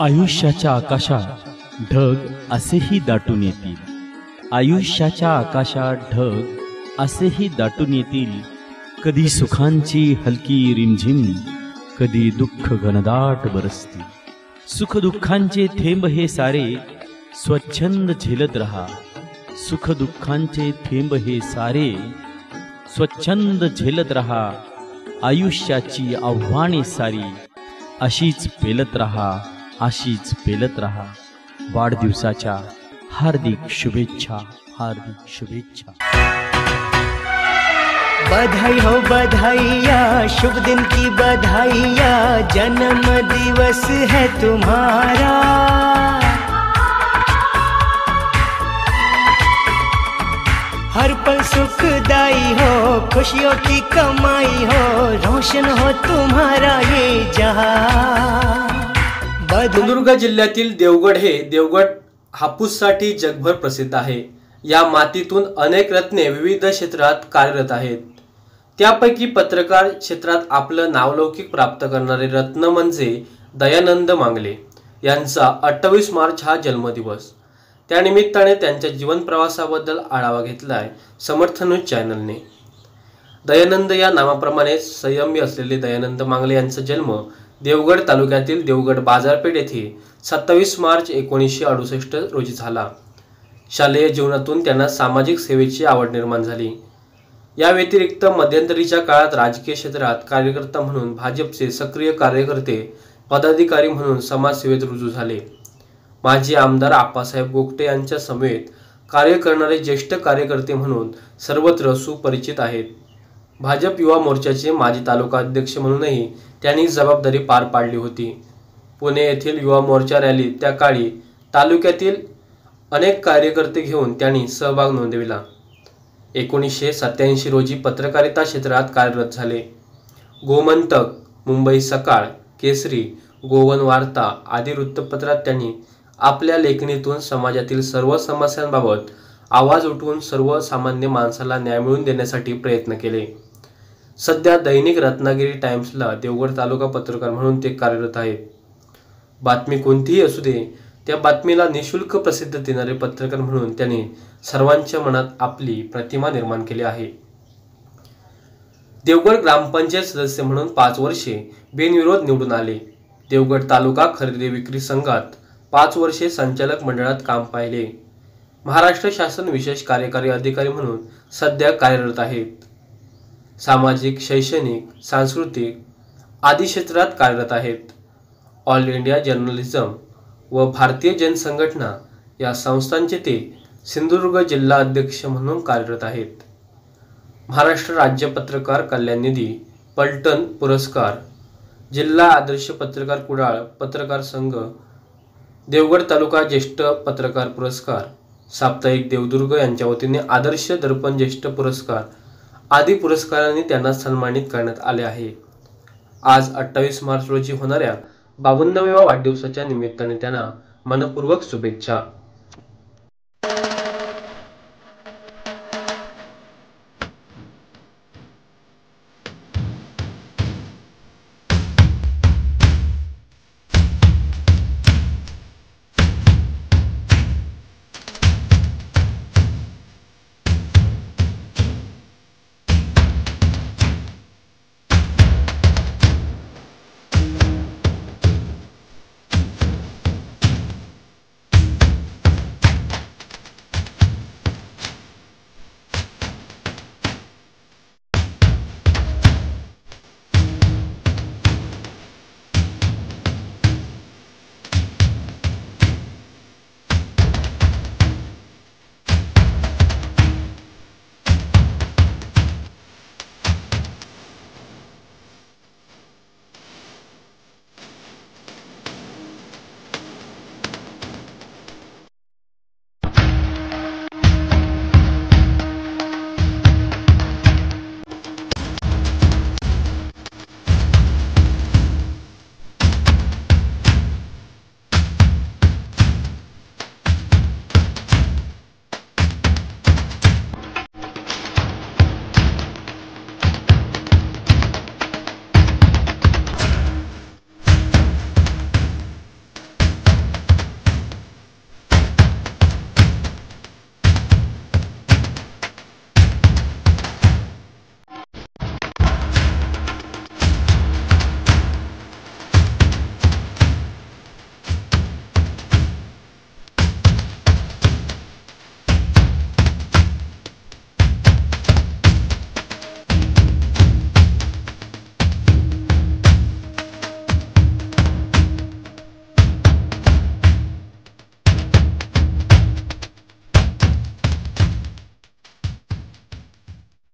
आयुष्याच्या आकाशात ढग असेही दाटून येतील, आयुष्याच्या आकाशात ढग असेही दाटून येतील। कधी सुखांची हलकी रिमझिम, कधी दुःख घनदाट बरसतील। सुख दुःखांचे थेंब हे सारे स्वच्छंद झेलत रहा, सुख दुःखांचे थेंब हे सारे स्वच्छंद झेलत रहा। आयुष्याची आव्हाने सारी अशीच पेलत रहा, अशीच पेलत रहा। वाढदिवसाच्या हार्दिक शुभेच्छा, हार्दिक शुभेच्छा। बधाई हो बधाइयाँ, शुभ दिन की बधाइयाँ, जन्म दिवस है तुम्हारा। हर पल सुखदाई हो, खुशियों की कमाई हो, रोशन हो तुम्हारा ये जहां। सिंधुदुर्ग जिल्ह्यातील देवगड हे देवगड हापूससाठी जगभर प्रसिद्ध आहे। या मातीतून अनेक रत्ने विविध क्षेत्रात कार्यरत आहेत। त्यापैकी पत्रकार क्षेत्रात आपलं नावलौकिक प्राप्त करणारे रत्न म्हणजे दयानंद मांगले यांचा 28 मार्च हा जन्मदिवस। त्यानिमित्ताने त्यांच्या जीवन प्रवासाबद्दल आढावा घेतलाय समर्थ न्यूज चॅनलने। दयानंद या नावाप्रमाणे संयमी असलेले दयानंद मांगले यांचा जन्म देवगड तालुक्यातील देवगड बाजारपेठ येथे 27 मार्च 1968 रोजी झाला। शालेय जीवनातून त्यांना सामाजिक सेवेची आवड निर्माण झाली। या व्यतिरिक्त मध्यंतरीच्या काळात राजकीय क्षेत्रात कार्यकर्ता म्हणून भाजपचे सक्रिय कार्यकर्ते, पदाधिकारी म्हणून समाजसेवेत रुजू झाले। माजी आमदार आप्पासाहेब गोगटे यांच्या समवेत कार्य करणारे ज्येष्ठ कार्यकर्ते म्हणून सर्वत्र सुपरिचित आहेत। भाजप युवा मोर्चाचे माजी तालुका अध्यक्ष म्हणूनही त्यांनी जबाबदारी पार पाडली होती। पुणे येथील युवा मोर्चा रॅलीत त्या काळी तालुक्यातील अनेक कार्यकर्ते घेऊन त्यांनी सहभाग नोंदविला। 1987 रोजी पत्रकारिता क्षेत्रात कार्यरत झाले। गोमंतक, मुंबई सकाळ, केसरी, गोवन वार्ता आदी वृत्तपत्रात त्यांनी आपल्या लेखणीतून समाजातील सर्व समस्यांबाबत आवाज उठवून सर्वसामान्य माणसाला न्याय मिळवून देण्यासाठी प्रयत्न केले। सध्या दैनिक रत्नागिरी टाइम्सला देवगड तालुका पत्रकार म्हणून ते कार्यरत आहेत। बातमी कोणतीही असू दे, त्या बातमीला निशुल्क प्रसिद्ध देणारे पत्रकार म्हणून त्यांनी सर्वांच्या मनात आपली प्रतिमा निर्माण केली आहे। देवगड ग्रामपंचायत सदस्य म्हणून 5 वर्षे बिनविरोध निवडून आले। देवगड तालुका खरेदी विक्री संघात 5 वर्षे संचालक मंडळात काम पाहिले। महाराष्ट्र शासन विशेष कार्यकारी अधिकारी म्हणून सध्या कार्यरत आहेत। सामाजिक, शैक्षणिक, सांस्कृतिक आदी क्षेत्रात कार्यरत आहेत। ऑल इंडिया जर्नलिझम व भारतीय जनसंघटना या संस्थांचे ते सिंधुदुर्ग जिल्हा अध्यक्ष म्हणून कार्यरत आहेत। महाराष्ट्र राज्य पत्रकार कल्याण निधी, पलटण पुरस्कार, जिल्हा आदर्श पत्रकार कुडाळ पत्रकार संघ, देवगड तालुका ज्येष्ठ पत्रकार पुरस्कार, साप्ताहिक देवदुर्ग यांच्या वतीने आदर्श दर्पण ज्येष्ठ पुरस्कार आदी पुरस्कारांनी त्यांना सन्मानित करण्यात आले आहे। आज 28 मार्च रोजी होणाऱ्या 52व्या वाढदिवसाच्या निमित्ताने त्यांना मनपूर्वक शुभेच्छा।